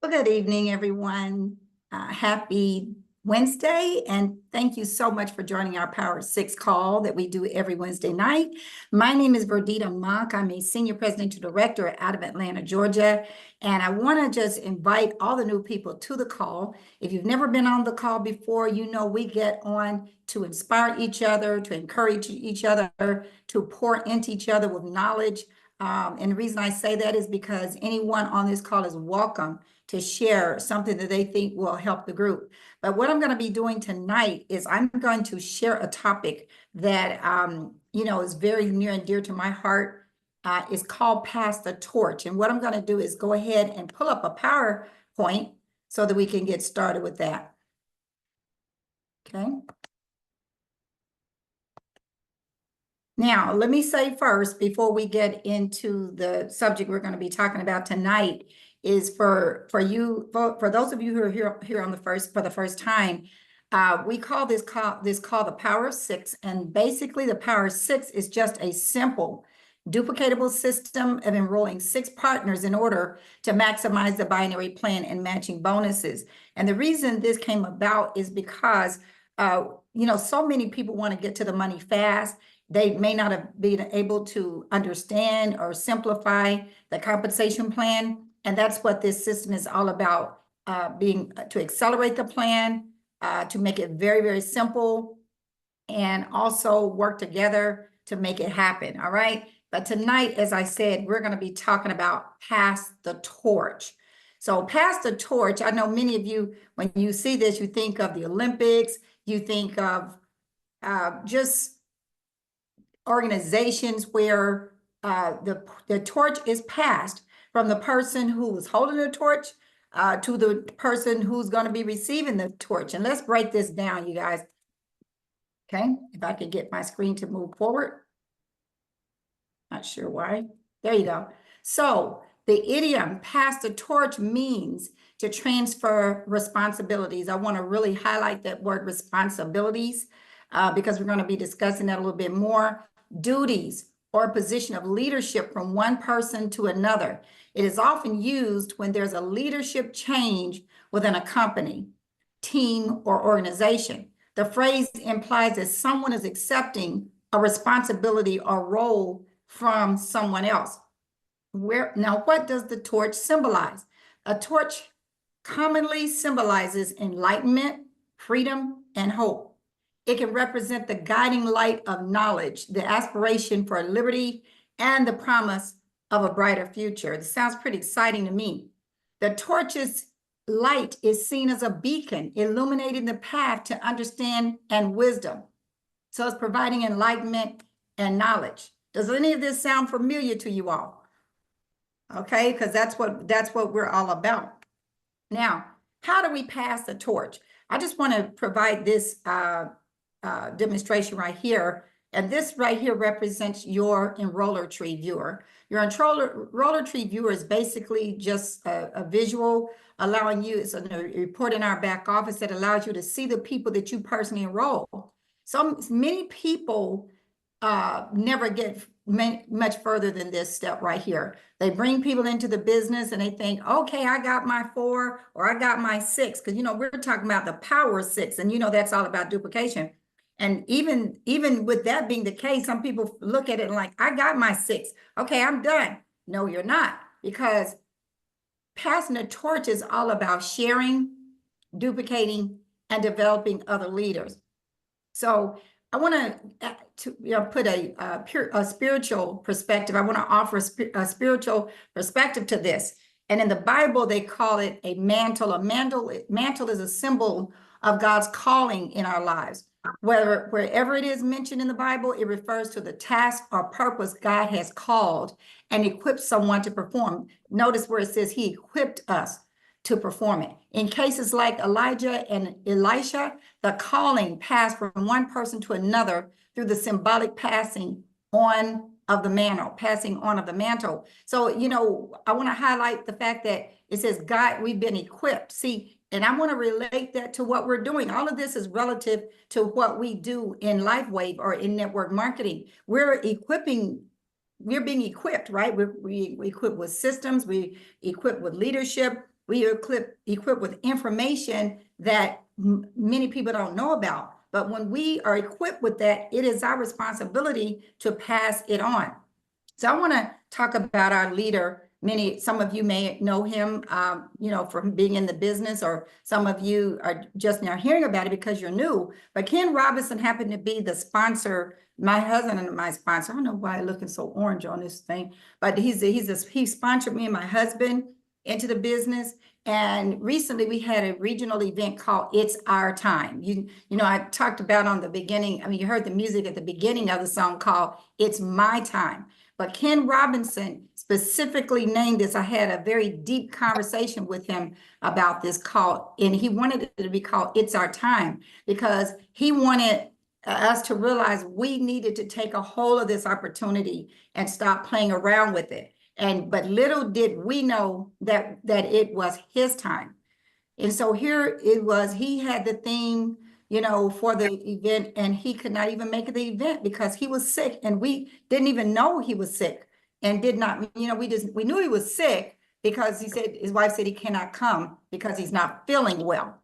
Well, good evening, everyone. Happy Wednesday, and thank you so much for joining our Power 6 call that we do every Wednesday night. My name is Verdita Monk. I'm a Senior Presidential Director out of Atlanta, Georgia, and I want to just invite all the new people to the call. If you've never been on the call before, you know we get on to inspire each other, to encourage each other, to pour into each other with knowledge. And the reason I say that is because anyone on this call is welcome to share something that they think will help the group. But what I'm going to be doing tonight is I'm going to share a topic that, is very near and dear to my heart. It's called Pass the Torch. And what I'm going to do is go ahead and pull up a PowerPoint so that we can get started with that. Okay. Now, let me say first, before we get into the subject we're going to be talking about tonight, is for those of you who are here on for the first time, we call this call the Power of Six, and basically the Power of Six is just a simple duplicatable system of enrolling 6 partners in order to maximize the binary plan and matching bonuses. And the reason this came about is because so many people want to get to the money fast. They may not have been able to understand or simplify the compensation plan. And that's what this system is all about, to accelerate the plan, to make it very, very simple, and also work together to make it happen. All right. But tonight, as I said, we're going to be talking about pass the torch. So pass the torch. I know many of you, when you see this, you think of the Olympics, you think of just organizations where the torch is passed from the person who was holding the torch to the person who's going to be receiving the torch. And let's break this down, you guys. Okay, if I could get my screen to move forward. Not sure why. There you go. So the idiom pass the torch means to transfer responsibilities. I want to really highlight that word responsibilities because we're going to be discussing that a little bit more. Duties or a position of leadership from one person to another. It is often used when there's a leadership change within a company, team, or organization. The phrase implies that someone is accepting a responsibility or role from someone else. Now, what does the torch symbolize? A torch commonly symbolizes enlightenment, freedom, and hope. It can represent the guiding light of knowledge, the aspiration for liberty, and the promise of a brighter future. It sounds pretty exciting to me. The torch's light is seen as a beacon, illuminating the path to understand and wisdom. So it's providing enlightenment and knowledge. Does any of this sound familiar to you all? Okay, because that's what we're all about. Now, how do we pass the torch? I just want to provide this demonstration right here. And this right here represents your Enroller Tree viewer. Your Enroller Tree viewer is basically just a visual allowing you, it's a report in our back office that allows you to see the people that you personally enroll. So many people never get much further than this step right here. They bring people into the business and they think, okay, I got my 4 or I got my 6, because we're talking about the power of 6, and that's all about duplication. And even with that being the case, some people look at it like, I got my 6. Okay, I'm done. No, you're not, because passing the torch is all about sharing, duplicating, and developing other leaders. So I want to put a spiritual perspective. I want to offer a spiritual perspective to this. And in the Bible, they call it a mantle. A mantle is a symbol of God's calling in our lives. Wherever it is mentioned in the Bible, it refers to the task or purpose God has called and equipped someone to perform. Notice where it says he equipped us to perform it. In cases like Elijah and Elisha, the calling passed from one person to another through the symbolic passing on of the mantle. So, I want to highlight the fact that it says, God, we've been equipped. See, and I want to relate that to what we're doing. All of this is relative to what we do in LifeWave or in network marketing. We're being equipped, right? We equipped with systems, we equipped with leadership, we are equipped with information that many people don't know about. But when we are equipped with that, it is our responsibility to pass it on. So I want to talk about our leader. Some of you may know him, from being in the business, or some of you are just now hearing about it because you're new. But Ken Robinson happened to be the sponsor, my husband and my sponsor. I don't know why I'm looking so orange on this thing, but he sponsored me and my husband into the business. And recently we had a regional event called It's Our Time. I talked about on the beginning, you heard the music at the beginning of the song called It's My Time. But Ken Robinson specifically named this. I had a very deep conversation with him about this call, and he wanted it to be called It's Our Time, because he wanted us to realize we needed to take a hold of this opportunity and stop playing around with it. But little did we know that it was his time. And so here it was, he had the theme, for the event, and he could not even make the event because he was sick, and we didn't even know he was sick, and did not, we knew he was sick because his wife said he cannot come because he's not feeling well.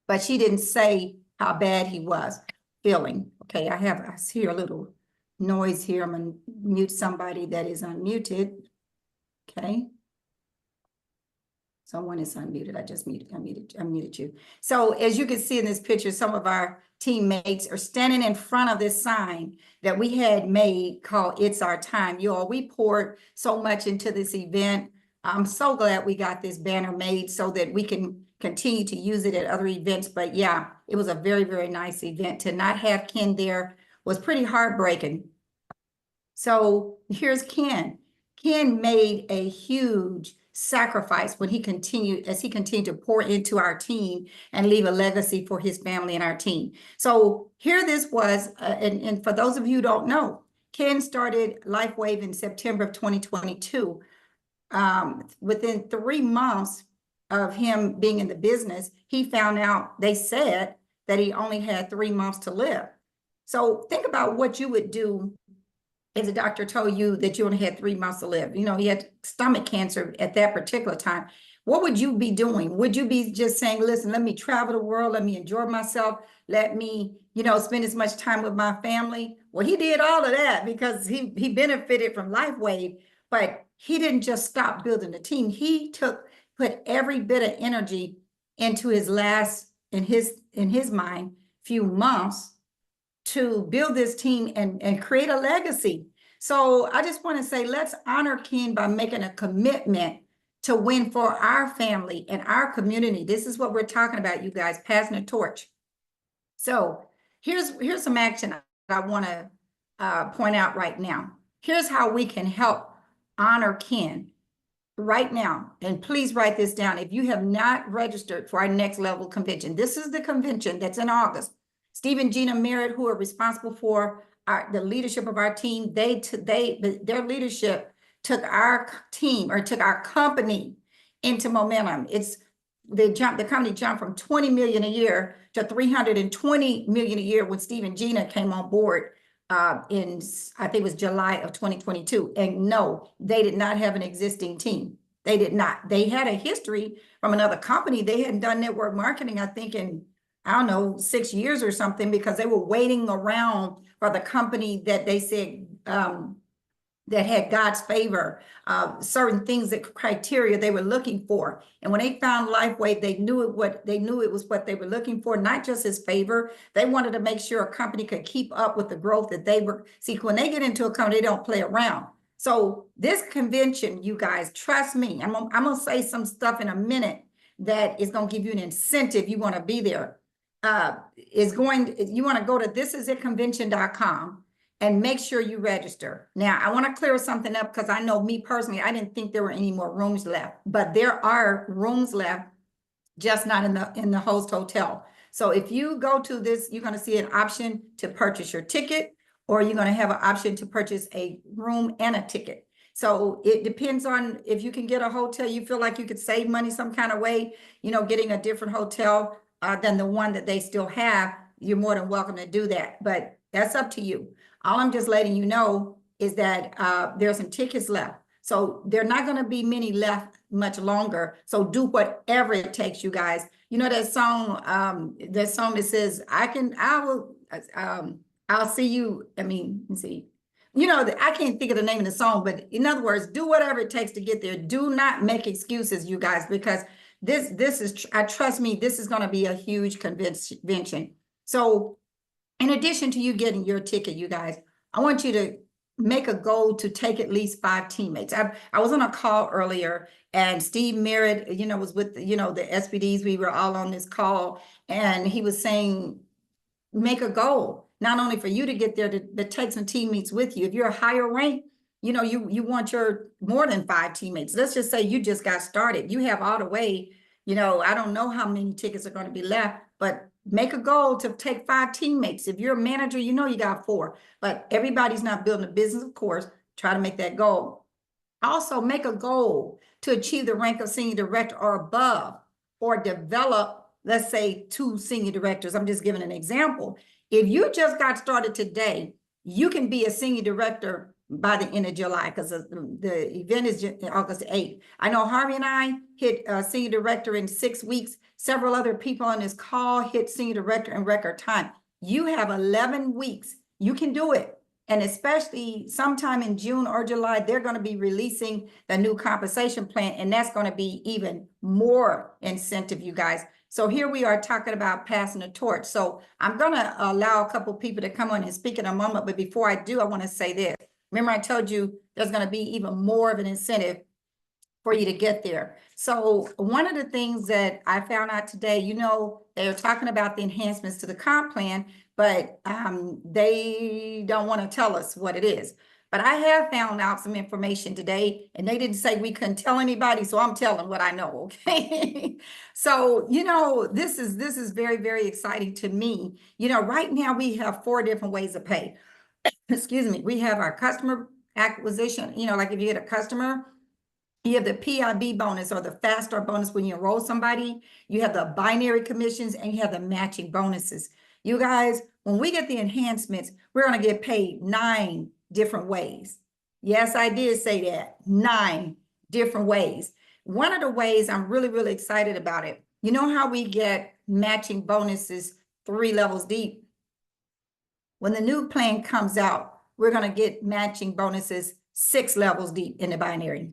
But she didn't say how bad he was feeling. Okay, I hear a little noise here. I'm gonna mute somebody that is unmuted. Okay. Someone is unmuted. I just unmuted you. So as you can see in this picture, some of our teammates are standing in front of this sign that we had made called It's Our Time. We poured so much into this event. I'm so glad we got this banner made so that we can continue to use it at other events. But yeah, it was a very, very nice event. To not have Ken there was pretty heartbreaking. So here's Ken. Ken made a huge sacrifice as he continued to pour into our team and leave a legacy for his family and our team. So here this was, and for those of you who don't know, Ken started LifeWave in September of 2022. Within 3 months of him being in the business, he found out, they said that he only had 3 months to live. So think about what you would do if the doctor told you that you only had 3 months to live. He had stomach cancer at that particular time. What would you be doing? Would you be just saying, listen, let me travel the world, let me enjoy myself, let me, spend as much time with my family? Well, he did all of that because he benefited from LifeWave, but he didn't just stop building the team. He put every bit of energy into his last, in his mind, few months to build this team and create a legacy. So I just want to say, let's honor Ken by making a commitment to win for our family and our community. This is what we're talking about, you guys, passing the torch. So here's some action I want to point out right now. Here's how we can help honor Ken right now. And please write this down. If you have not registered for our Next Level convention, this is the convention that's in August. Steve and Gina Merritt, who are responsible for the leadership of our team, their leadership took our team, or took our company, into momentum. The company jumped from 20 million a year to 320 million a year when Steve and Gina came on board in, I think it was July of 2022. And no, they did not have an existing team. They did not. They had a history from another company. They hadn't done network marketing, I think, in, I don't know, 6 years or something, because they were waiting around for the company that they said that had God's favor, certain things, that criteria they were looking for. And when they found LifeWave, they knew it was what they were looking for, not just his favor. They wanted to make sure a company could keep up with the growth that they were. See, when they get into a company, they don't play around. So this convention, you guys, trust me, I'm gonna say some stuff in a minute that is gonna give you an incentive. You want to be there. You want to go to thisisitconvention.com and make sure you register. Now, I want to clear something up, because I know me personally, I didn't think there were any more rooms left, but there are rooms left, just not in the host hotel. So if you go to this, you're going to see an option to purchase your ticket, or you're going to have an option to purchase a room and a ticket. So it depends on if you can get a hotel, you feel like you could save money some kind of way, getting a different hotel than the one that they still have, you're more than welcome to do that. But that's up to you. All I'm just letting you know is that there's some tickets left. So there are not going to be many left much longer. So do whatever it takes, you guys. You know that song that says, I'll see you. I mean, let's see. You know, I can't think of the name of the song, but in other words, do whatever it takes to get there. Do not make excuses, you guys, because this is, trust me, this is going to be a huge convention. So in addition to you getting your ticket, you guys, I want you to make a goal to take at least 5 teammates. I was on a call earlier, and Steve Merritt, you know, was with, you know, the SPDs. We were all on this call, and he was saying, make a goal, not only for you to get there, to take some teammates with you. If you're a higher rank, you know, you want your more than 5 teammates. Let's just say you just got started. You have all the way, you know, I don't know how many tickets are going to be left, but make a goal to take 5 teammates. If you're a manager, you know you got 4, but everybody's not building a business, of course. Try to make that goal. Also, make a goal to achieve the rank of senior director or above, or develop, let's say, 2 senior directors. I'm just giving an example. If you just got started today, you can be a senior director by the end of July, because the event is August 8th. I know Harvey and I hit senior director in 6 weeks. Several other people on this call hit senior director in record time. You have 11 weeks. You can do it. And especially sometime in June or July, they're going to be releasing the new compensation plan, and that's going to be even more incentive, you guys. So here we are talking about passing the torch. So I'm going to allow a couple people to come on and speak in a moment. But before I do, I want to say this. Remember, I told you there's going to be even more of an incentive for you to get there. So one of the things that I found out today, you know, they're talking about the enhancements to the comp plan, but they don't want to tell us what it is. But I have found out some information today, and they didn't say we couldn't tell anybody, so I'm telling what I know, okay? So, you know, this is very, very exciting to me. You know, right now we have 4 different ways of pay. Excuse me. We have our customer acquisition, you know, like if you get a customer, you have the PIB bonus, or the fast start bonus when you enroll somebody. You have the binary commissions, and you have the matching bonuses. You guys, when we get the enhancements, we're going to get paid 9 different ways. Yes, I did say that, 9 different ways. One of the ways I'm really, really excited about it, you know how we get matching bonuses 3 levels deep? When the new plan comes out, we're going to get matching bonuses 6 levels deep in the binary.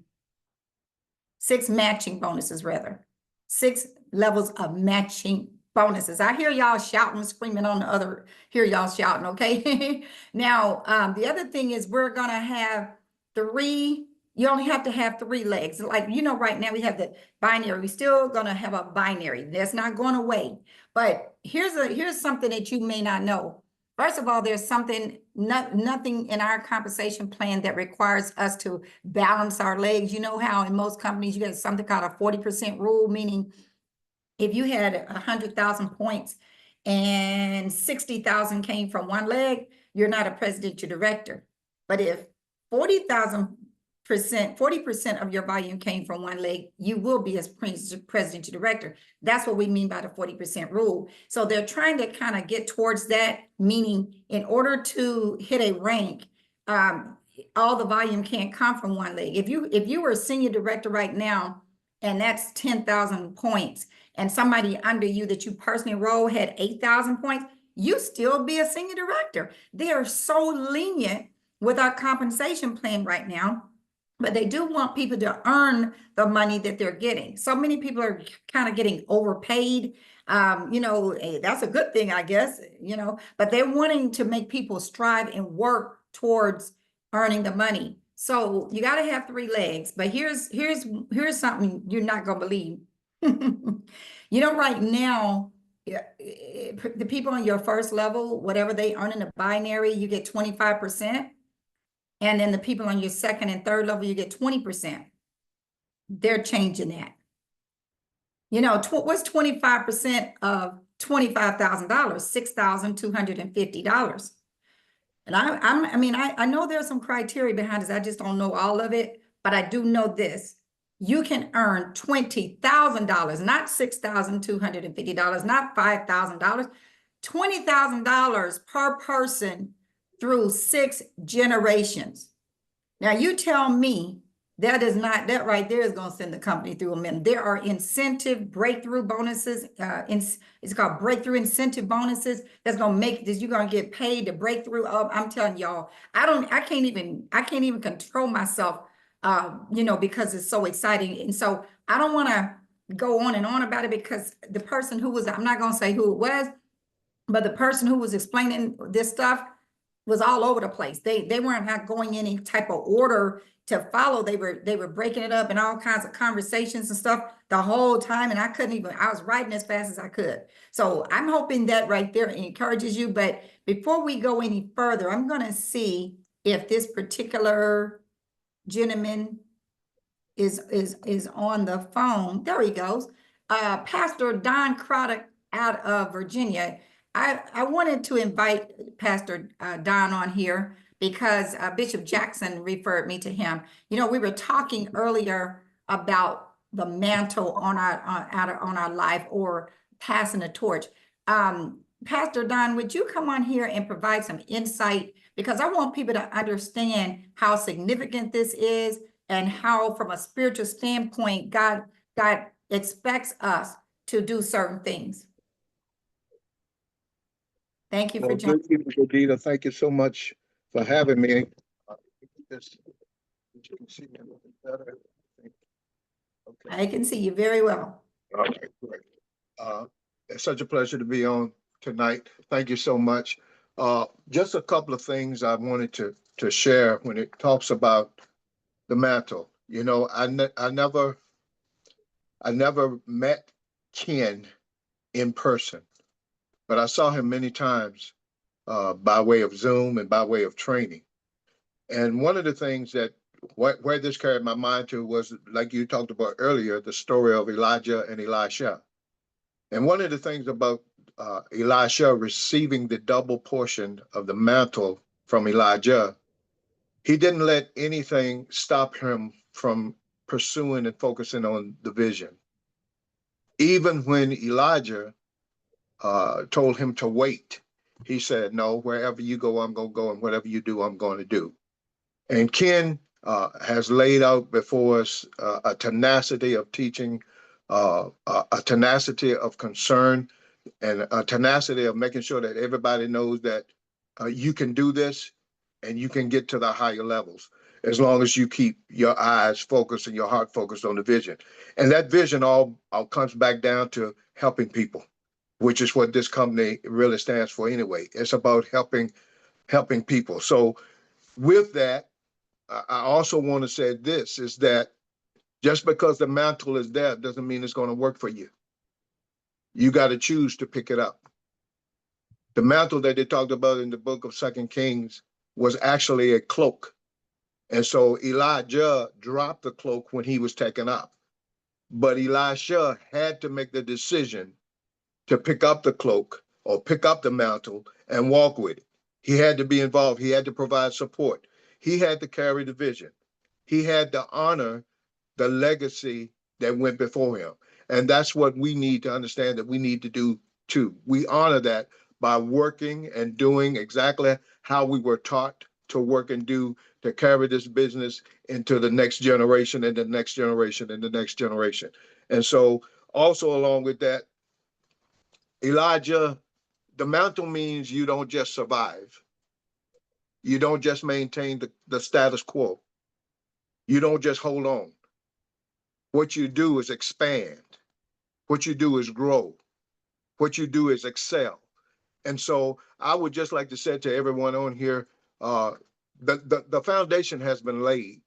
6 matching bonuses, rather. 6 levels of matching bonuses. I hear y'all shouting, screaming on the other, hear y'all shouting, okay? Now, the other thing is we're going to have 3, you only have to have 3 legs. Like, you know, right now we have the binary. We're still going to have a binary. That's not going away. But here's something that you may not know. First of all, there's nothing in our compensation plan that requires us to balance our legs. You know how in most companies you get something called a 40% rule, meaning if you had 100,000 points and 60,000 came from one leg, you're not a presidential director. But if 40% of your volume came from one leg, you will be as presidential director. That's what we mean by the 40% rule. So they're trying to kind of get towards that, meaning in order to hit a rank, all the volume can't come from one leg. If you were a senior director right now, and that's 10,000 points, and somebody under you that you personally enrolled had 8,000 points, you still be a senior director. They are so lenient with our compensation plan right now, but they do want people to earn the money that they're getting. So many people are kind of getting overpaid. You know, that's a good thing, I guess, you know, but they're wanting to make people strive and work towards earning the money. So you got to have 3 legs, but here's something you're not going to believe. You know, right now, the people on your first level, whatever they earn in the binary, you get 25%. And then the people on your second and third level, you get 20%. They're changing that. You know, what's 25% of $25,000? $6,250. And I know there's some criteria behind this. I just don't know all of it, but I do know this. You can earn $20,000, not $6,250, not $5,000, $20,000 per person through 6 generations. Now you tell me That is not, that right there is gonna send the company through a minute. There are incentive breakthrough bonuses, it's called breakthrough incentive bonuses. That's gonna make this, you're gonna get paid to breakthrough. I'm telling y'all, I can't even control myself, because it's so exciting. And so I don't wanna go on and on about it because the person who was, I'm not gonna say who it was, but the person who was explaining this stuff was all over the place. They weren't not going any type of order to follow. They were breaking it up in all kinds of conversations and stuff the whole time. And I was writing as fast as I could. So I'm hoping that right there encourages you. But before we go any further, I'm gonna see if this particular gentleman is on the phone. There he goes. Pastor Don Craddock out of Virginia. I wanted to invite Pastor Don on here because Bishop Jackson referred me to him. We were talking earlier about the mantle on our life, or passing the torch. Pastor Don, would you come on here and provide some insight? Because I want people to understand how significant this is and how, from a spiritual standpoint, God expects us to do certain things. Thank you for joining. Good evening, Adita. Thank you so much for having me. You can see me a little bit better. I can see you very well. All right, great. It's such a pleasure to be on tonight. Thank you so much. Just a couple of things I wanted to share when it talks about the mantle. I never met Ken in person, but I saw him many times by way of Zoom and by way of training. And one of the things that where this carried my mind to was, like you talked about earlier, the story of Elijah and Elisha. And one of the things about Elisha receiving the double portion of the mantle from Elijah, he didn't let anything stop him from pursuing and focusing on the vision. Even when Elijah told him to wait, he said, no, wherever you go, I'm going to go, and whatever you do, I'm going to do. And Ken has laid out before us a tenacity of teaching, a tenacity of concern, and a tenacity of making sure that everybody knows that you can do this and you can get to the higher levels as long as you keep your eyes focused and your heart focused on the vision. And that vision all comes back down to helping people, which is what this company really stands for anyway. It's about helping people. So with that, I also want to say this, is that just because the mantle is there doesn't mean it's going to work for you. You got to choose to pick it up. The mantle that they talked about in the book of 2 Kings was actually a cloak. And so Elijah dropped the cloak when he was taken up. But Elisha had to make the decision to pick up the cloak or pick up the mantle and walk with it. He had to be involved. He had to provide support. He had to carry the vision. He had to honor the legacy that went before him. And that's what we need to understand that we need to do too. We honor that by working and doing exactly how we were taught to work and do to carry this business into the next generation and the next generation and the next generation. And so also along with that, Elijah, the mantle means you don't just survive. You don't just maintain the status quo. You don't just hold on. What you do is expand. What you do is grow. What you do is excel. And so I would just like to say to everyone on here, the foundation has been laid.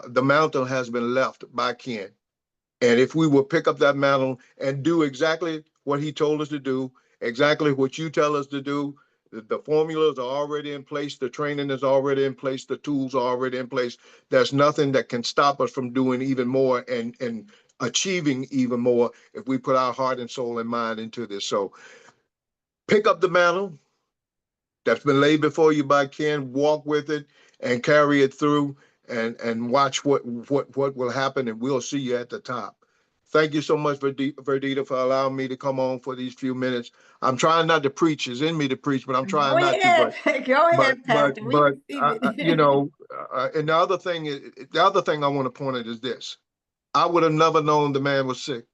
The mantle has been left by Ken. And if we will pick up that mantle and do exactly what he told us to do, exactly what you tell us to do, the formulas are already in place, the training is already in place, the tools are already in place. There's nothing that can stop us from doing even more and achieving even more if we put our heart and soul and mind into this. So pick up the mantle that's been laid before you by Ken, walk with it and carry it through and watch what will happen, and we'll see you at the top. Thank you so much, Verdita, for allowing me to come on for these few minutes. I'm trying not to preach. It's in me to preach, but I'm trying Go not to. ahead, go ahead, But Pastor. We receive you it. know, and the other thing I want to point out is this: I would have never known the man was sick.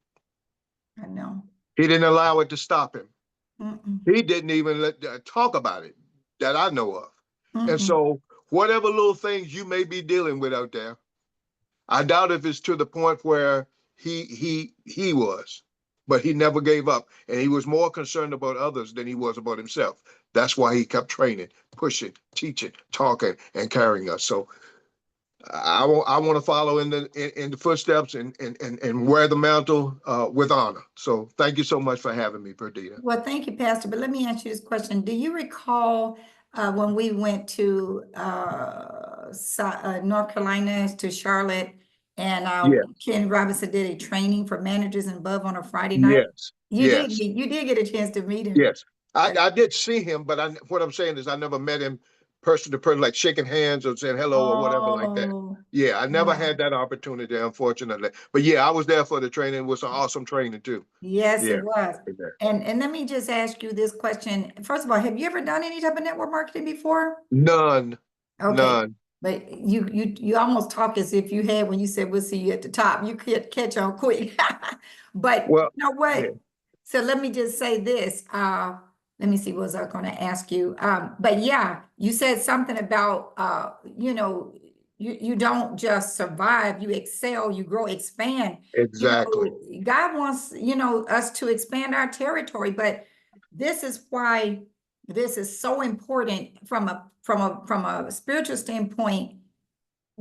I know. He didn't allow it to stop him. Mm-mm, He didn't even talk about it that I know of. And mm-mm. so, whatever little things you may be dealing with out there, I doubt if it's to the point where he was, but he never gave up, and he was more concerned about others than he was about himself. That's why he kept training, pushing, teaching, talking, and carrying us. So I want to follow in the footsteps and wear the mantle with honor. So thank you so much for having me, Perdita. Well, thank you, Pastor. But let me ask you this question. Do you recall when we went to North Carolina to Charlotte and Yeah, Ken Robinson did a training for managers and above on a Friday night? yes, yes, You did get a chance to meet him. yes. I did see him, but what I'm saying is I never met him person to person, like shaking hands or saying hello or whatever like that. Oh, Yeah, I never wow. had that opportunity, unfortunately. But yeah, I was there for the training. It was an awesome training too. Yes, Yeah. it was. Amen. And let me just ask you this question. First of all, have you ever done any type of network marketing before? None, Okay, none. but you almost talk as if you had when you said we'll see you at the top. You could catch on quick. But Well, you know yeah, what? So let me just say this. Let me see what was I going to ask you. But yeah, you said something about you don't just survive, you excel, you grow, expand. You exactly. know, God wants, us to expand our territory, but this is why this is so important from a spiritual standpoint.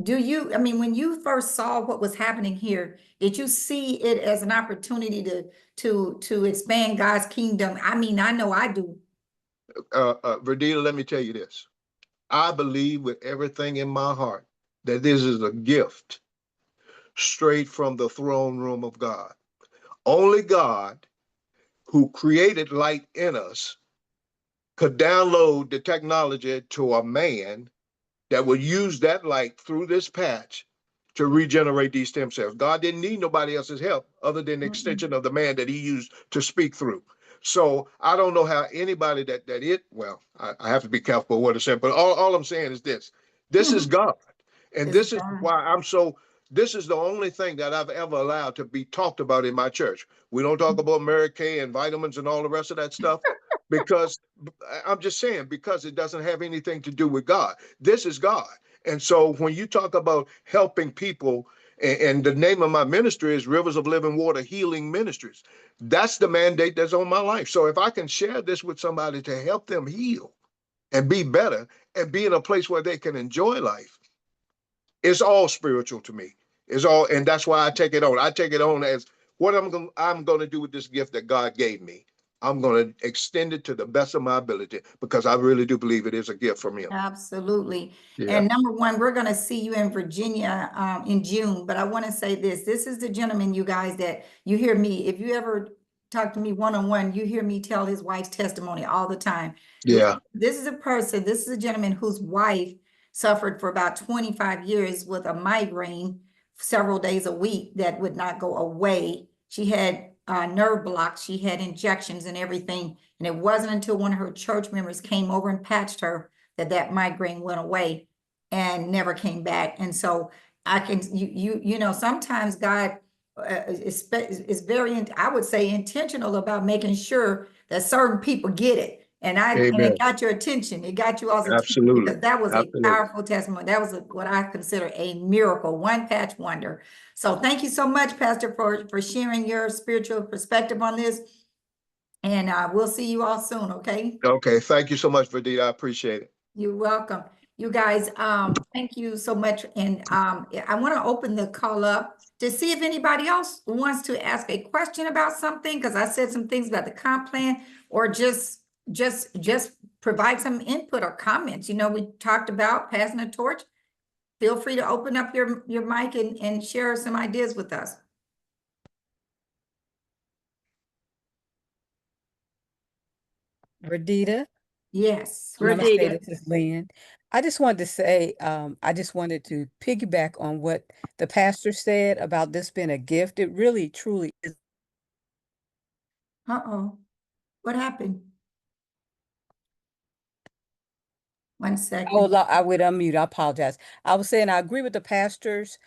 I mean, when you first saw what was happening here, did you see it as an opportunity to expand God's kingdom? I mean, I know I do. Verdita, let me tell you this. I believe with everything in my heart that this is a gift straight from the throne room of God. Only God, who created light in us, could download the technology to a man that would use that light through this patch to regenerate these stem cells. God didn't need nobody else's help other than the Mm-mm. extension of the man that he used to speak through. So I don't know how anybody I have to be careful what I say, but all I'm saying is this is God. And It's this is God. why this is the only thing that I've ever allowed to be talked about in my church. We don't talk about Mary Kay and vitamins and all the rest of that stuff because I'm just saying, because it doesn't have anything to do with God. This is God. And so when you talk about helping people, and the name of my ministry is Rivers of Living Water Healing Ministries, that's the mandate that's on my life. So if I can share this with somebody to help them heal and be better and be in a place where they can enjoy life, it's all spiritual to me. It's all, and that's why I take it on. I take it on as what I'm going to do with this gift that God gave me. I'm going to extend it to the best of my ability because I really do believe it is a gift from Him. Absolutely. Yeah. And number one, we're going to see you in Virginia in June. But I want to say this. This is the gentleman, you guys, that you hear me. If you ever talk to me one-on-one, you hear me tell his wife's testimony all the time. Yeah. This is a person, this is a gentleman whose wife suffered for about 25 years with a migraine several days a week that would not go away. She had nerve blocks. She had injections and everything. And it wasn't until one of her church members came over and patched her that migraine went away and never came back. And so sometimes God is very, I would say, intentional about making sure that certain people get it. And it Amen. got your attention. It got you all's attention Absolutely. because that was a Absolutely. powerful testimony. That was what I consider a miracle, one patch wonder. So thank you so much, Pastor, for sharing your spiritual perspective on this. And we'll see you all soon, okay? Okay. Thank you so much, Verdita. I appreciate it. You're welcome. You guys, thank you so much. And I want to open the call up to see if anybody else wants to ask a question about something, because I said some things about the comp plan, or just provide some input or comments. We talked about passing the torch. Feel free to open up your mic and share some ideas with us. Verdita, Yes. I want to say Verdita. this is Lynn. I just wanted to say, I just wanted to piggyback on what the pastor said about this being a gift. It really, truly is. Uh-oh, what happened? 1 second. I would unmute. I apologize. I was saying I agree with the pastor's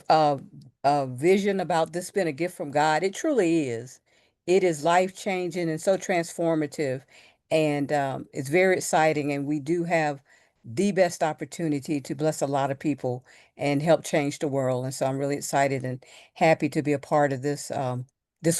uh, vision about this being a gift from God. It truly is. It is life-changing and so transformative, and it's very exciting. And we do have the best opportunity to bless a lot of people and help change the world. And so I'm really excited and happy to be a part of this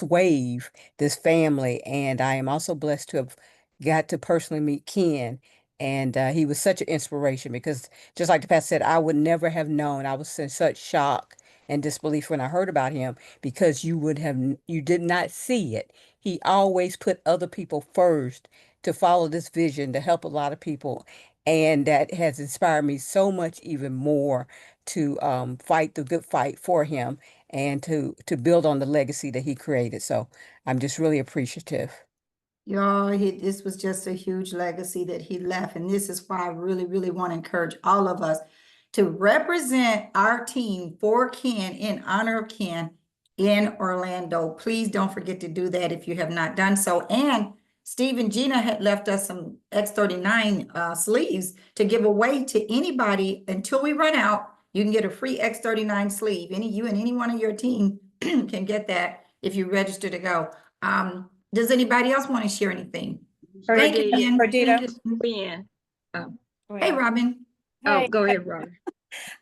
wave, this family. And I am also blessed to have got to personally meet Ken. And he was such an inspiration because, just like the pastor said, I would never have known. I was in such shock and disbelief when I heard about him because you did not see it. He always put other people first to follow this vision to help a lot of people. And that has inspired me so much even more to fight the good fight for him and to build on the legacy that he created. So I'm just really appreciative. Y'all, this was just a huge legacy that he left. And this is why I really, really want to encourage all of us to represent our team for Ken, in honor of Ken, in Orlando. Please don't forget to do that if you have not done so. And Steve and Gina had left us some X39 sleeves to give away to anybody until we run out. You can get a free X39 sleeve. You and any one of your team can get that if you register to go. Does anybody else want to share anything? Thank you, Ken. Perdita. Gwen. Oh, Hey, Robin. oh, go ahead, Robert.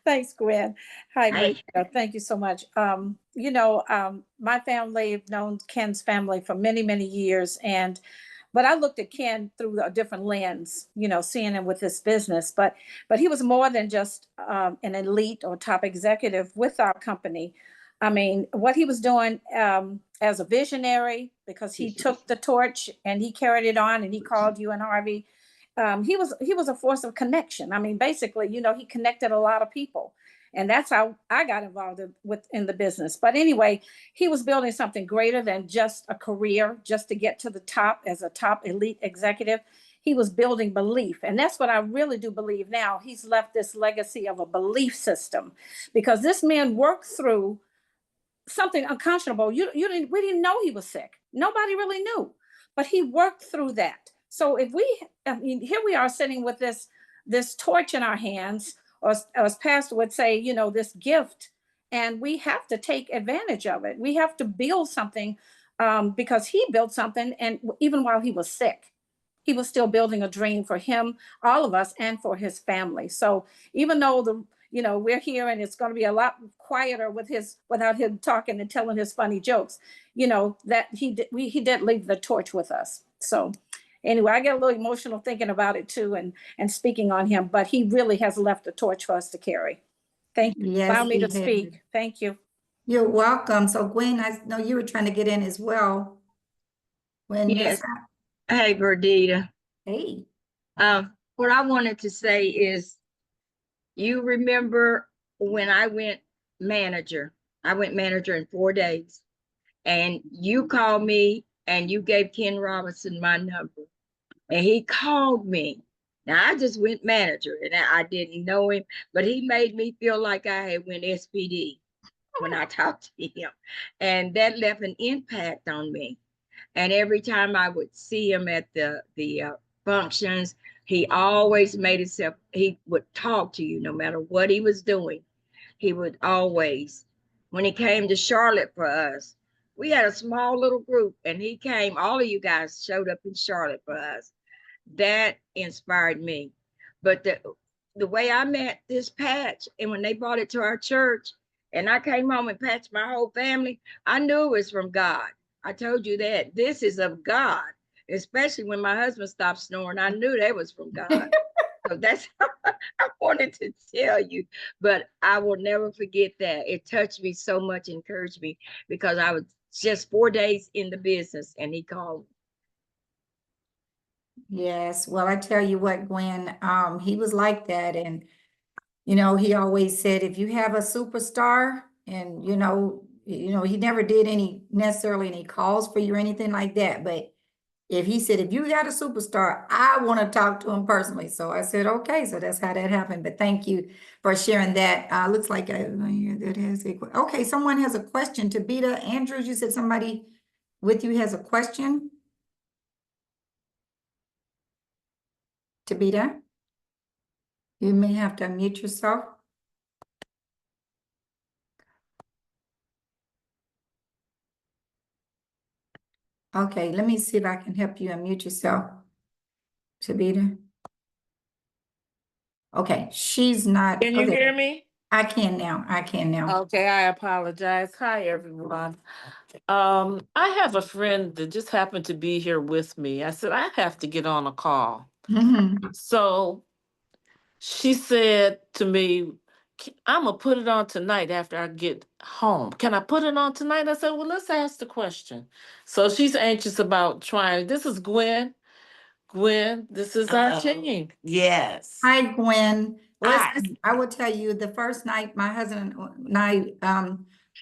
Thanks, Gwen. Hi, Hi. Perdita. Thank you so much. My family have known Ken's family for many, many years, but I looked at Ken through a different lens, seeing him with his business. But he was more than just an elite or top executive with our company. I mean, what he was doing as a visionary, because he took the torch and he carried it on, and he called you and Harvey. He was a force of connection. I mean, basically, he connected a lot of people, and that's how I got involved in the business. But anyway, he was building something greater than just a career, just to get to the top as a top elite executive. He was building belief, and that's what I really do believe now. He's left this legacy of a belief system, because this man worked through something unconscionable. We didn't know he was sick. Nobody really knew, but he worked through that. So here we are sitting with this torch in our hands, or as Pastor would say, this gift, and we have to take advantage of it. We have to build something, because he built something, and even while he was sick, he was still building a dream for him, all of us, and for his family. So even though we're here and it's going to be a lot quieter without him talking and telling his funny jokes, that he did leave the torch with us. So anyway, I get a little emotional thinking about it too, and speaking on him, but he really has left a torch for us to carry. Thank you. Yes, Allow me he to has. speak. Thank you. You're welcome. So Gwen, I know you were trying to get in as well. Yes. Hey, Perdita. Hey. What I wanted to say is, you remember when I went manager in 4 days, and you called me and you gave Ken Robinson my number, and he called me. Now, I just went manager and I didn't know him, but he made me feel like I had went SPD when I talked to him, and that left an impact on me. And every time I would see him at the functions, he always made himself, he would talk to you no matter what he was doing. He would always, when he came to Charlotte for us, we had a small little group, and he came, all of you guys showed up in Charlotte for us. That inspired me. But the way I met this patch, and when they brought it to our church, and I came home and patched my whole family, I knew it was from God. I told you that this is of God, especially when my husband stopped snoring. I knew that was from God. So that's I wanted to tell you, but I will never forget that. It touched me so much, encouraged me, because I was just 4 days in the business and he called me. Yes, well, I tell you what, Gwen, he was like that. And, he always said, if you have a superstar, and, he never did necessarily any calls for you or anything like that, but if he said, if you got a superstar, I want to talk to him personally. So I said, okay, so that's how that happened. But thank you for sharing that. Looks like that has okay, someone has a question. Tabitha Andrews, you said somebody with you has a question? Tabitha? You may have to unmute yourself. Okay, let me see if I can help you unmute yourself. Tabitha. Okay, she's not. Can you Okay, hear me? I can now. I can now. Okay, I apologize. Hi, everyone. I have a friend that just happened to be here with me. I said, I have to get on a call. Mhm. So she said to me, I'm gonna put it on tonight after I get home. Can I put it on tonight? I said, well, let's ask the question. So she's anxious about trying. This is Gwen. Gwen, this is our team. Yes. Hi, Gwen. Hi. Listen, I will tell you, the first night, my husband and I,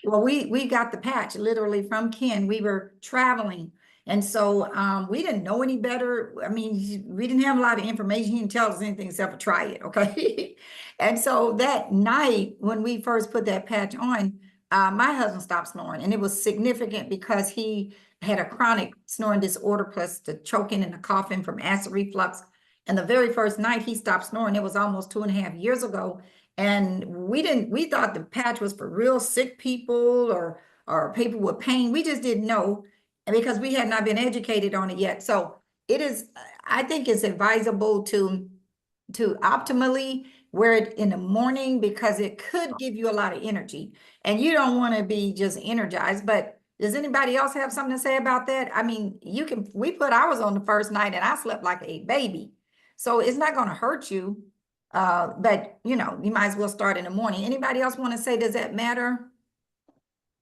well, we got the patch literally from Ken. We were traveling. And so we didn't know any better. I mean, we didn't have a lot of information. He didn't tell us anything except for try it, okay? And so that night, when we first put that patch on, my husband stopped snoring. And it was significant because he had a chronic snoring disorder plus the choking and the coughing from acid reflux. And the very first night he stopped snoring, it was almost 2.5 years ago. And we thought the patch was for real sick people or people with pain. We just didn't know because we had not been educated on it yet. So it is, I think it's advisable to optimally wear it in the morning because it could give you a lot of energy. And you don't want to be just energized, but does anybody else have something to say about that? I mean, we put ours on the first night and I slept like a baby. So it's not going to hurt you. But you might as well start in the morning. Anybody else want to say, does that matter?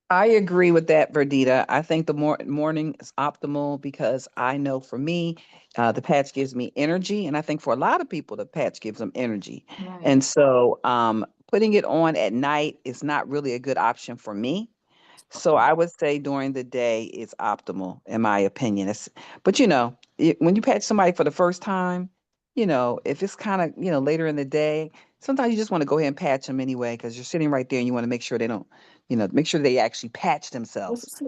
I agree with that, Verdita. I think the morning is optimal because I know for me, the patch gives me energy, and I think for a lot of people, the patch gives them energy. Right. And so, putting it on at night is not really a good option for me. So I would say during the day is optimal, in my opinion. But when you patch somebody for the first time, if it's kind of later in the day, sometimes you just want to go ahead and patch them anyway because you're sitting right there and you want to make sure they don't, make sure they actually patch themselves.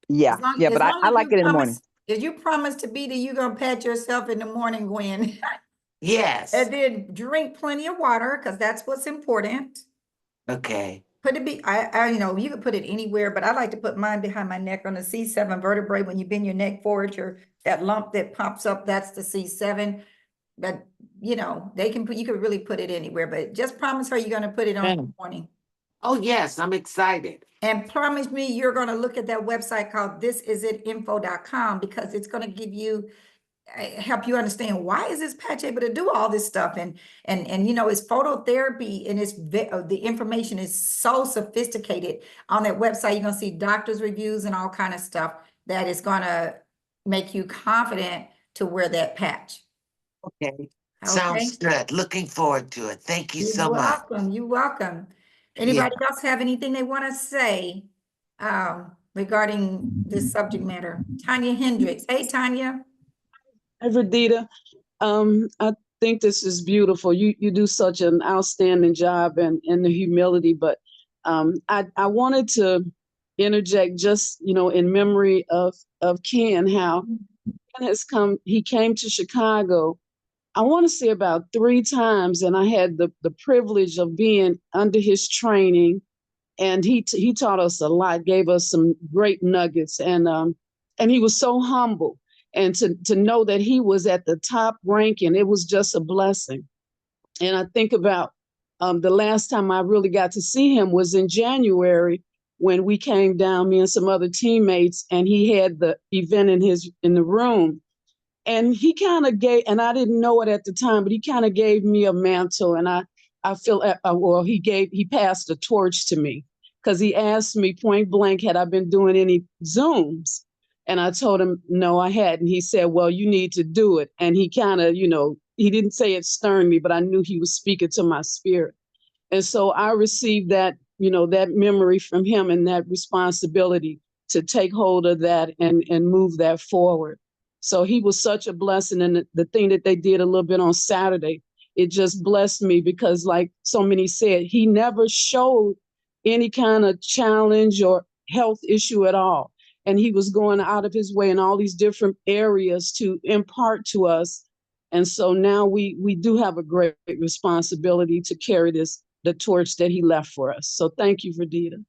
Yeah, yeah, As but I, long I as like you it in the morning. promise, if you promise to be there, you're gonna pat yourself in the morning, Gwen. Yes. And then drink plenty of water, because that's what's important. Okay. Put it you can put it anywhere, but I like to put mine behind my neck on the C7 vertebrae. When you bend your neck forward, that lump that pops up, that's the C7. But you could really put it anywhere, but just promise her you're gonna put it on in the morning. Oh, yes, I'm excited. And promise me you're gonna look at that website called thisisitinfo.com because it's gonna give you help you understand why is this patch able to do all this stuff and it's phototherapy and the information is so sophisticated on that website. You're gonna see doctors reviews and all kind of stuff that is gonna make you confident to wear that patch. Okay. Sounds good. Looking forward to it. Thank you You're so much. welcome. You're welcome. Anybody else have anything they want to say regarding this subject matter? Tanya Hendricks. Hey, Tanya. Hi, Verdita. I think this is beautiful. You do such an outstanding job and the humility, but I wanted to interject just, in memory of Ken, how Ken he came to Chicago, I want to say about 3 times, and I had the privilege of being under his training, and he taught us a lot, gave us some great nuggets, and he was so humble. And to know that he was at the top ranking, it was just a blessing. And I think about the last time I really got to see him was in January when we came down, me and some other teammates, and he had the event in the room. And he kind of gave, and I didn't know it at the time, but he kind of gave me a mantle, and I feel he passed a torch to me because he asked me point blank, had I been doing any Zooms? And I told him, no, I hadn't. He said, well, you need to do it. And he kind of, he didn't say it sternly, but I knew he was speaking to my spirit. And so I received that, that memory from him and that responsibility to take hold of that and move that forward. So he was such a blessing. And the thing that they did a little bit on Saturday, it just blessed me because, like so many said, he never showed any kind of challenge or health issue at all. And he was going out of his way in all these different areas to impart to us. And so now we do have a great responsibility to carry the torch that he left for us. So thank you, Verdita.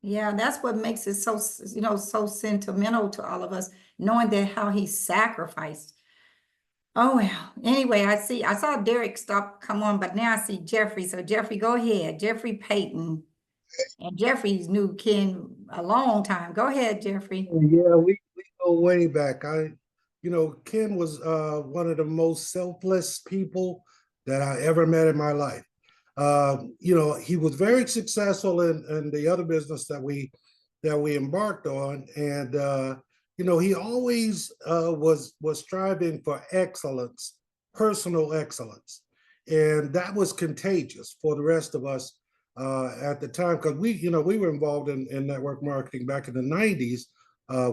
Yeah, that's what makes it so, so sentimental to all of us, knowing that how he sacrificed. Oh, well, anyway, I saw Derek come on, but now I see Jeffrey. So Jeffrey, go ahead. Jeffrey Payton. And Jeffrey's knew Ken a long time. Go ahead, Jeffrey. Yeah, we go way back. Ken was one of the most selfless people that I ever met in my life. He was very successful in the other business that we embarked on, and he always was striving for excellence, personal excellence, and that was contagious for the rest of us at the time, because we were involved in network marketing back in the 90s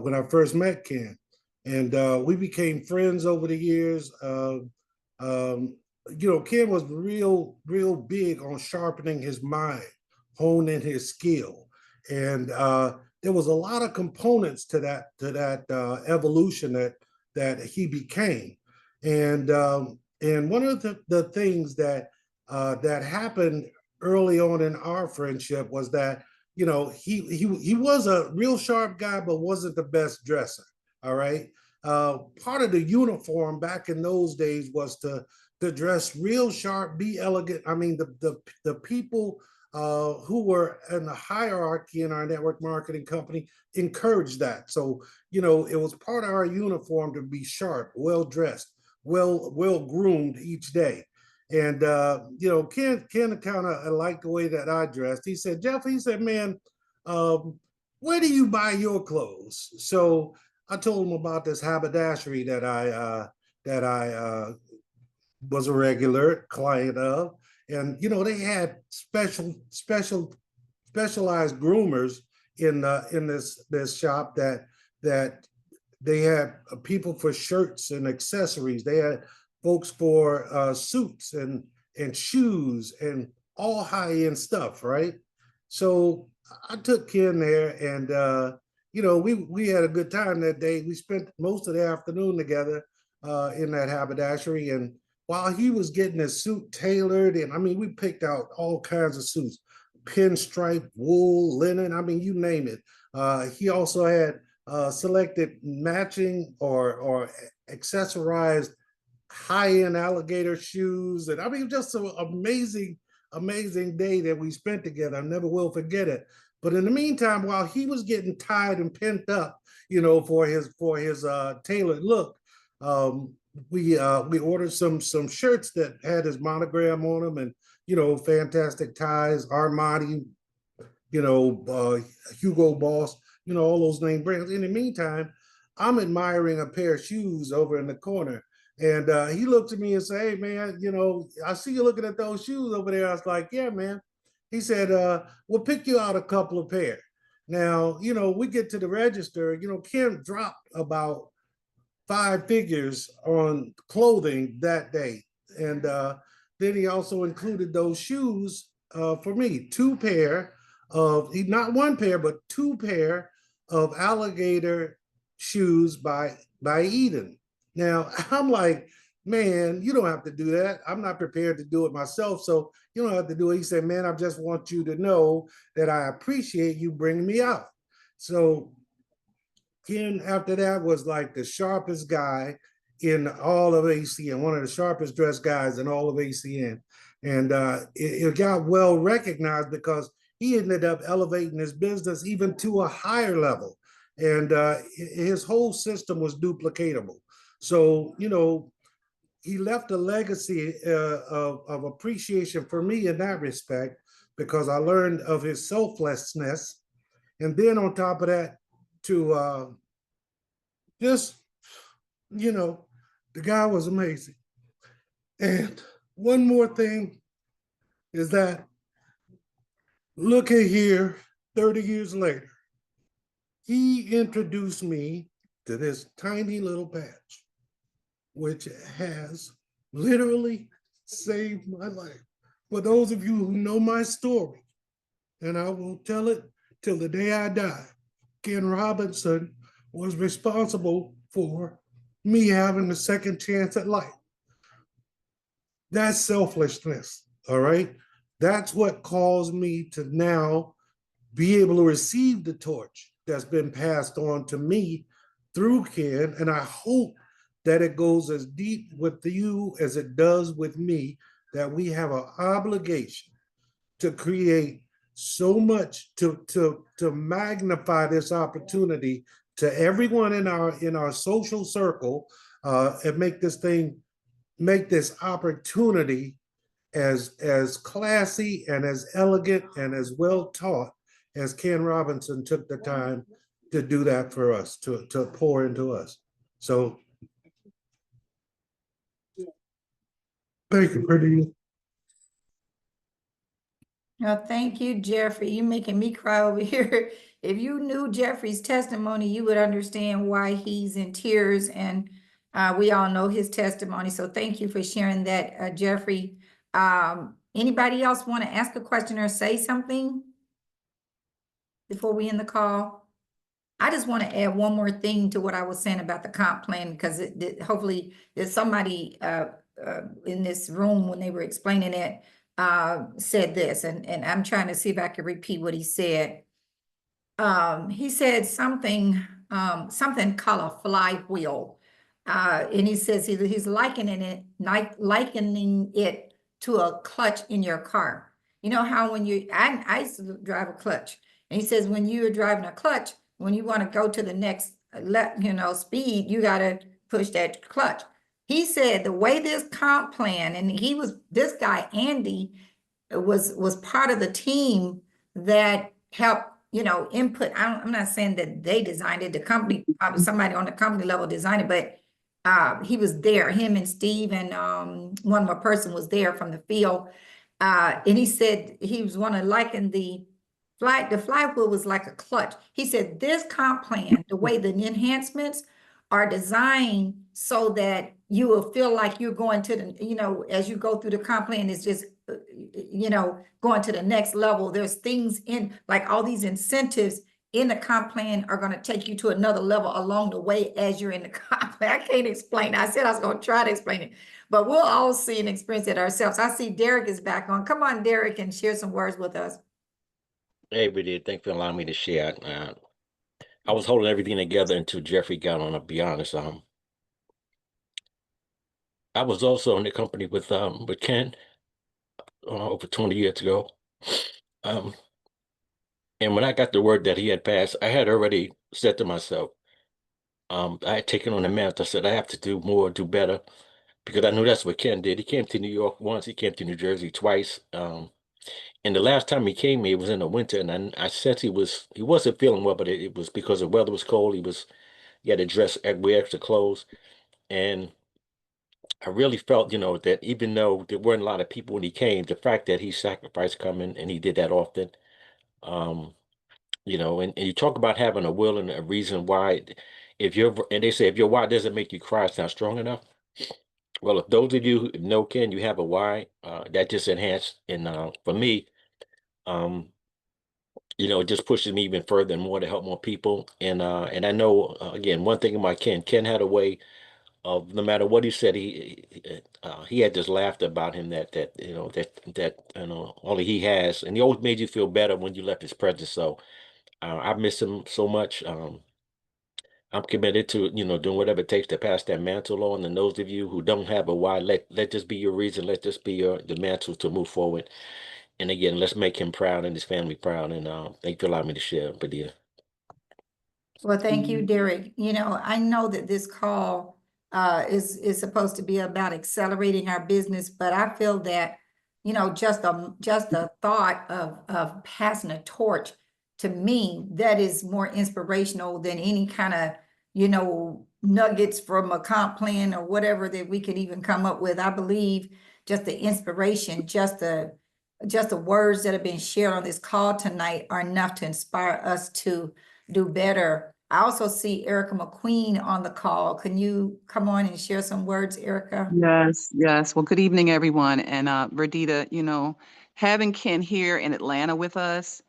when I first met Ken, and we became friends over the years. Ken was real big on sharpening his mind, honing his skill, and there was a lot of components to that evolution that he became, and one of the things that happened early on in our friendship was that he was a real sharp guy, but wasn't the best dresser. All right, part of the uniform back in those days was to dress real sharp, be elegant. I mean, the people who were in the hierarchy in our network marketing company encouraged that. So, it was part of our uniform to be sharp, well dressed, well groomed each day. And Ken kind of liked the way that I dressed. He said, Jeff, he said, man, where do you buy your clothes? So I told him about this haberdashery that I was a regular client of, and they had specialized groomers in this shop that they had people for shirts and accessories. They had folks for suits and shoes and all high-end stuff, right? So I took Ken there, and we had a good time that day. We spent most of the afternoon together in that haberdashery, and while he was getting his suit tailored, and I mean, we picked out all kinds of suits, pinstripe, wool, linen, I mean, you name it. He also had selected matching or accessorized high-end alligator shoes. And I mean, just an amazing day that we spent together. I never will forget it. But in the meantime, while he was getting tied and pent up, for his tailored look, we ordered some shirts that had his monogram on them, and fantastic ties, Armani, Hugo Boss, all those name brands. In the meantime, I'm admiring a pair of shoes over in the corner, and he looked at me and said, "Hey man, I see you looking at those shoes over there." I was like, "Yeah, man." He said, "We'll pick you out a couple of pair." Now, we get to the register. Ken dropped about 5 figures on clothing that day. And then he also included those shoes for me, 2 pair of, not 1 pair, but 2 pair of alligator shoes by Eden. Now, I'm like, man, you don't have to do that. I'm not prepared to do it myself, so you don't have to do it. He said, man, I just want you to know that I appreciate you bringing me out. So Ken, after that, was like the sharpest guy in all of ACN, one of the sharpest dressed guys in all of ACN. And it got well recognized because he ended up elevating his business even to a higher level. And his whole system was duplicatable. So, he left a legacy of appreciation for me in that respect, because I learned of his selflessness. And then on top of that, to just, the guy was amazing. And one more thing is that, look at here, 30 years later, he introduced me to this tiny little patch. which has literally saved my life. For those of you who know my story, and I will tell it till the day I die, Ken Robinson was responsible for me having a second chance at life. That's selflessness, all right? That's what caused me to now be able to receive the torch that's been passed on to me through Ken. And I hope that it goes as deep with you as it does with me, that we have an obligation to create so much to magnify this opportunity to everyone in our social circle, and make this opportunity as classy and as elegant and as well taught as Ken Robinson took the time to do that for us, to pour into us. So thank you, Perdita. Well, thank you, Jeffrey. You're making me cry over here. If you knew Jeffrey's testimony, you would understand why he's in tears, and we all know his testimony. So thank you for sharing that, Jeffrey. Anybody else want to ask a question or say something before we end the call? I just want to add one more thing to what I was saying about the comp plan, because hopefully there's somebody in this room when they were explaining it said this, and I'm trying to see if I can repeat what he said. He said something called a flywheel, and he says he's likening it to a clutch in your car. You know how when I used to drive a clutch, and he says when you're driving a clutch, when you want to go to the next speed, you got to push that clutch. He said the way this comp plan, and this guy Andy was part of the team that helped input. I'm not saying that they designed it, the company, somebody on the company level designed it, but he was there, him and Steve and one more person was there from the field, and he said he was want to liken the flywheel was like a clutch. He said this comp plan, the way the enhancements are designed so that you will feel like you're going to the, as you go through the comp plan, it's just, going to the next level. There's things in, like all these incentives in the comp plan are going to take you to another level along the way as you're in the comp plan. I can't explain it. I said I was going to try to explain it, but we'll all see and experience it ourselves. I see Derek is back on. Come on, Derek, and share some words with us. Hey, Brady, thanks for allowing me to share. I was holding everything together until Jeffrey got on, to be honest. I was also in the company with Ken over 20 years ago. And when I got the word that he had passed, I had already said to myself, I had taken on the mantle. I said, I have to do more, do better, because I knew that's what Ken did. He came to New York once, he came to New Jersey twice. And the last time he came here, it was in the winter, and I said he wasn't feeling well, but it was because the weather was cold. He had to dress, wear extra clothes. And I really felt, that even though there weren't a lot of people when he came, the fact that he sacrificed coming, and he did that often, and you talk about having a will and a reason why, and they say, if your why doesn't make you cry, it's not strong enough. Well, if those of you who know Ken, you have a why, that just enhanced. And for me, it just pushes me even further and more to help more people. And I know, again, one thing about Ken had a way of, no matter what he said, he had this laughter about him that only he has, and he always made you feel better when you left his presence. So I miss him so much. I'm committed to doing whatever it takes to pass that mantle on. And those of you who don't have a why, let this be your reason. Let this be the mantle to move forward. And again, let's make him proud and his family proud. And thank you for allowing me to share, Padilla. Well, thank you, Derek. I know that this call is supposed to be about accelerating our business, but I feel that, just the thought of passing a torch, to me, that is more inspirational than any kind of, nuggets from a comp plan or whatever that we could even come up with. I believe just the inspiration, just the words that have been shared on this call tonight are enough to inspire us to do better I also see Erica McQueen on the call. Can you come on and share some words, Erica? Yes, yes. Well, good evening, everyone. And Verdita, you know, having Ken here in Atlanta with us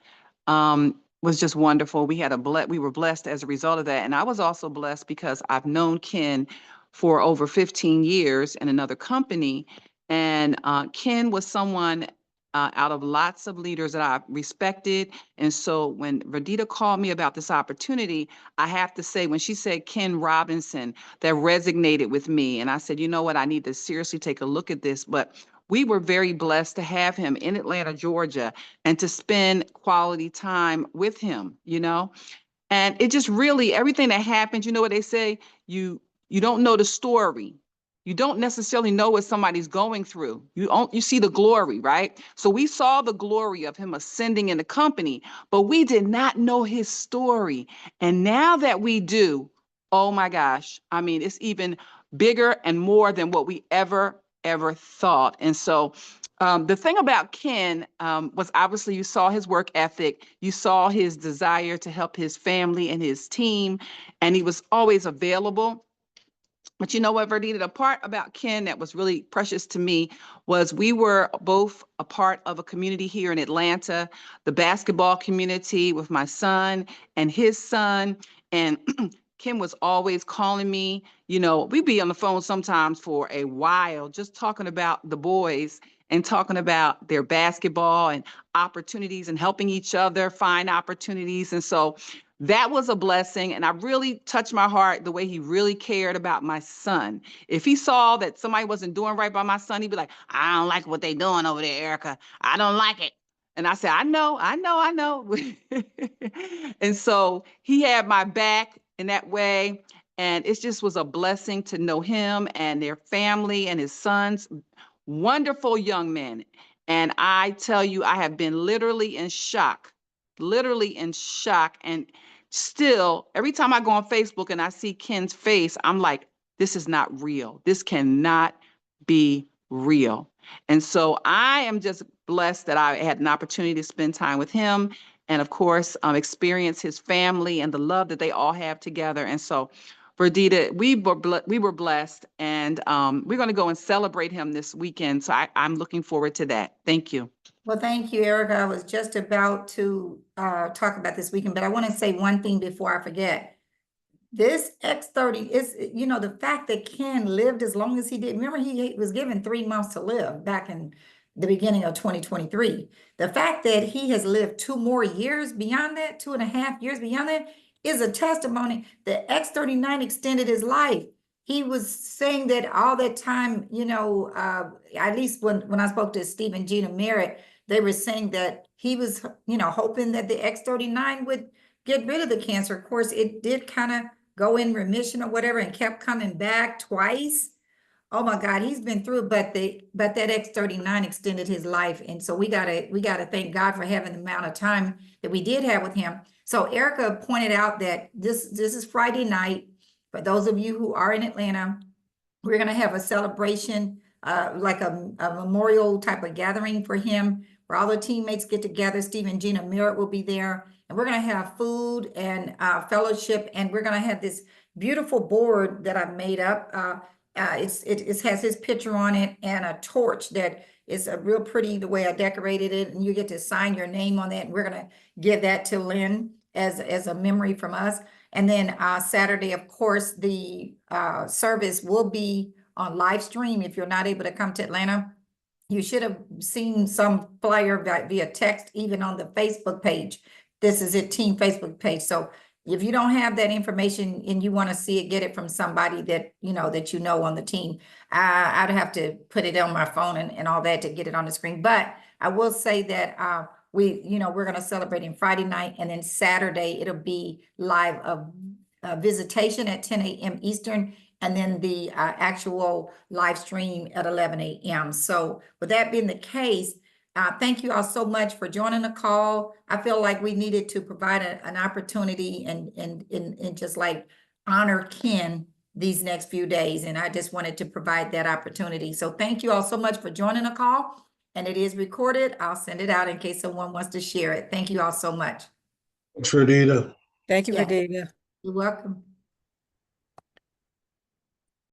was just wonderful. We were blessed as a result of that. And I was also blessed because I've known Ken for over 15 years in another company. And Ken was someone out of lots of leaders that I respected. And so when Verdita called me about this opportunity, I have to say, when she said Ken Robinson, that resonated with me. And I said, you know what, I need to seriously take a look at this. But we were very blessed to have him in Atlanta, Georgia, and to spend quality time with him, you know? And it just really, everything that happened, you know what they say? You don't know the story. You don't necessarily know what somebody's going through. You see the glory, right? So we saw the glory of him ascending in the company, but we did not know his story. And now that we do, oh my gosh, I mean, it's even bigger and more than what we ever thought. And so the thing about Ken was obviously you saw his work ethic, you saw his desire to help his family and his team, and he was always available. But you know what, Verdita, the part about Ken that was really precious to me was we were both a part of a community here in Atlanta, the basketball community with my son and his son. And Ken was always calling me. You know, we'd be on the phone sometimes for a while, just talking about the boys and talking about their basketball and opportunities and helping each other find opportunities. And so that was a blessing. And I really touched my heart the way he really cared about my son. If he saw that somebody wasn't doing right by my son, he'd be like, I don't like what they doing over there, Erica. I don't like it. And I said, I know. And so he had my back in that way. And it just was a blessing to know him and their family and his sons. Wonderful young men. And I tell you, I have been literally in shock. And still, every time I go on Facebook and I see Ken's face, I'm like, this is not real. This cannot be real. And so I am just blessed that I had an opportunity to spend time with him and, of course, experience his family and the love that they all have together. And so, Verdita, we were blessed, and we're going to go and celebrate him this weekend. So I'm looking forward to that. Thank you. Well, thank you, Erica. I was just about to talk about this weekend, but I want to say one thing before I forget. This X30 is, you know, the fact that Ken lived as long as he did. Remember, he was given 3 months to live back in the beginning of 2023. The fact that he has lived 2 more years beyond that, 2.5 years beyond that, is a testimony that X39 extended his life. He was saying that all that time, you know, at least when I spoke to Steve and Gina Merritt, they were saying that he was, you know, hoping that the X39 would get rid of the cancer. Of course, it did kind of go in remission or whatever and kept coming back twice. Oh my God, he's been through it, but that X39 extended his life. And so we gotta thank God for having the amount of time that we did have with him. So Erica pointed out that this is Friday night. For those of you who are in Atlanta, we're gonna have a celebration, like a memorial type of gathering for him, where all the teammates get together. Steve and Gina Merritt will be there. And we're gonna have food and fellowship, and we're gonna have this beautiful board that I've made up. It has his picture on it and a torch that is a real pretty the way I decorated it, and you get to sign your name on that. And we're gonna give that to Lynn as a memory from us. And then Saturday, of course, the service will be on live stream. If you're not able to come to Atlanta, you should have seen some flyer via text, even on the Facebook page. This is it, team Facebook page. So if you don't have that information and you want to see it, get it from somebody that you know on the team. I'd have to put it on my phone and all that to get it on the screen. But I will say that we're going to celebrate him Friday night, and then Saturday it'll be live visitation at 10 a.m. Eastern, and then the actual live stream at 11 a.m. So with that being the case, thank you all so much for joining the call. I feel like we needed to provide an opportunity and just like honor Ken these next few days. And I just wanted to provide that opportunity. So thank you all so much for joining the call. And it is recorded. I'll send it out in case someone wants to share it. Thank you all so much. Thanks, Verdita. Thank you, Yeah. Verdita. You're welcome.